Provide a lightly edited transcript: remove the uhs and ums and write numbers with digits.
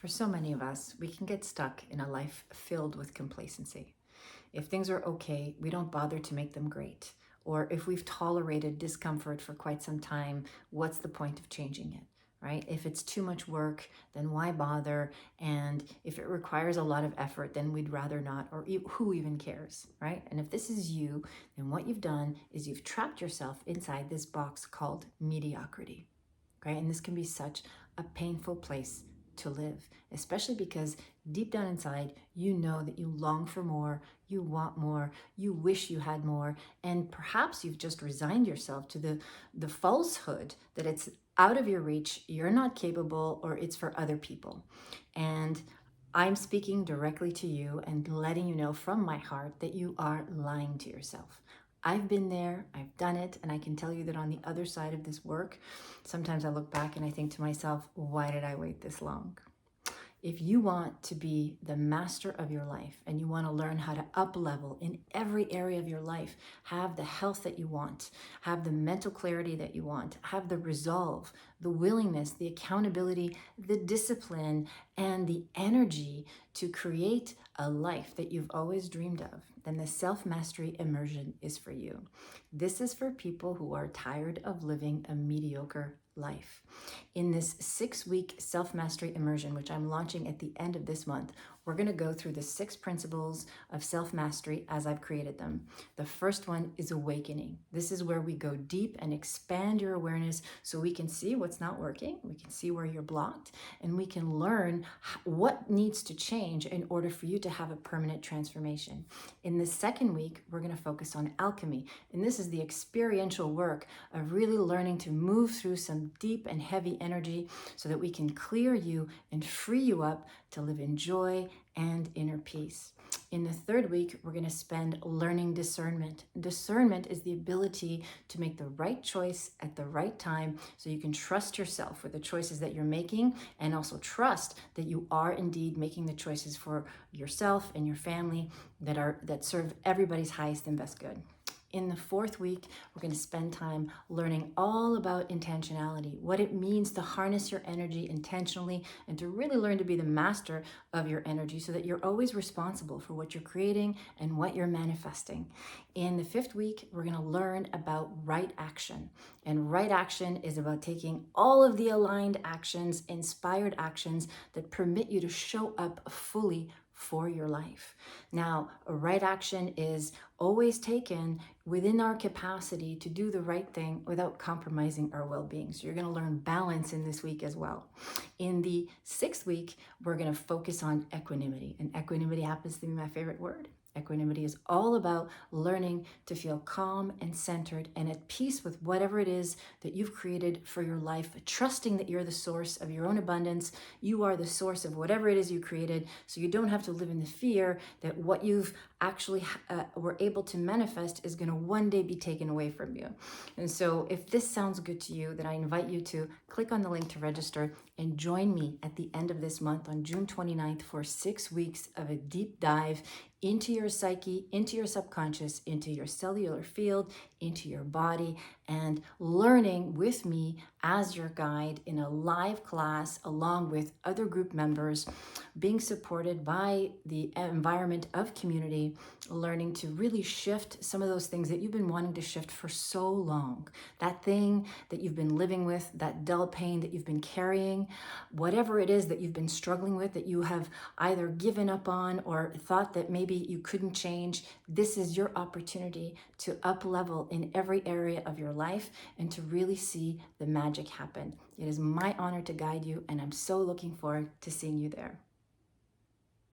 For so many of us, we can get stuck in a life filled with complacency. If things are okay, we don't bother to make them great. Or if we've tolerated discomfort for quite some time, what's the point of changing it, right? If it's too much work, then why bother? And if it requires a lot of effort, then we'd rather not, or who even cares, right? And if this is you, then what you've done is you've trapped yourself inside this box called mediocrity, okay? And this can be such a painful place to live, especially because deep down inside, you know that you long for more, you want more, you wish you had more, and perhaps you've just resigned yourself to the falsehood that it's out of your reach, you're not capable, or it's for other people. And I'm speaking directly to you and letting you know from my heart that you are lying to yourself. I've been there, I've done it, and I can tell you that on the other side of this work, sometimes I look back and I think to myself, why did I wait this long? If you want to be the master of your life and you want to learn how to up level in every area of your life, have the health that you want, have the mental clarity that you want, have the resolve, the willingness, the accountability, the discipline, and the energy to create a life that you've always dreamed of, then the self-mastery immersion is for you. This is for people who are tired of living a mediocre life. In this 6-week self-mastery immersion, which I'm launching at the end of this month, we're going to go through the 6 principles of self-mastery as I've created them. The first one is awakening. This is where we go deep and expand your awareness so we can see what's not working, we can see where you're blocked, and we can learn what needs to change in order for you to have a permanent transformation. In the second week, we're going to focus on alchemy, and this is the experiential work of really learning to move through some deep and heavy energy so that we can clear you and free you up to live in joy and inner peace. In the third week, we're going to spend learning discernment. Discernment is the ability to make the right choice at the right time so you can trust yourself with the choices that you're making and also trust that you are indeed making the choices for yourself and your family that serve everybody's highest and best good. In the fourth week, we're going to spend time learning all about intentionality, what it means to harness your energy intentionally and to really learn to be the master of your energy so that you're always responsible for what you're creating and what you're manifesting. In the fifth week, we're going to learn about right action. And right action is about taking all of the aligned actions, inspired actions that permit you to show up fully for your life. Now, a right action is always taken within our capacity to do the right thing without compromising our well-being. So you're going to learn balance in this week as well. In the 6th week, we're going to focus on equanimity. And equanimity happens to be my favorite word. Equanimity is all about learning to feel calm and centered and at peace with whatever it is that you've created for your life, trusting that you're the source of your own abundance. You are the source of whatever it is you created, so you don't have to live in the fear that what you've actually were able to manifest is going to one day be taken away from you. And so if this sounds good to you, then I invite you to click on the link to register and join me at the end of this month on June 29th for 6 weeks of a deep dive into your psyche, into your subconscious, into your cellular field, into your body, and learning with me as your guide in a live class along with other group members, being supported by the environment of community, learning to really shift some of those things that you've been wanting to shift for so long. That thing that you've been living with, that dull pain that you've been carrying, whatever it is that you've been struggling with, that you have either given up on or thought that maybe you couldn't change, this is your opportunity to up level in every area of your life and to really see the magic happen. It is my honor to guide you, and I'm so looking forward to seeing you there.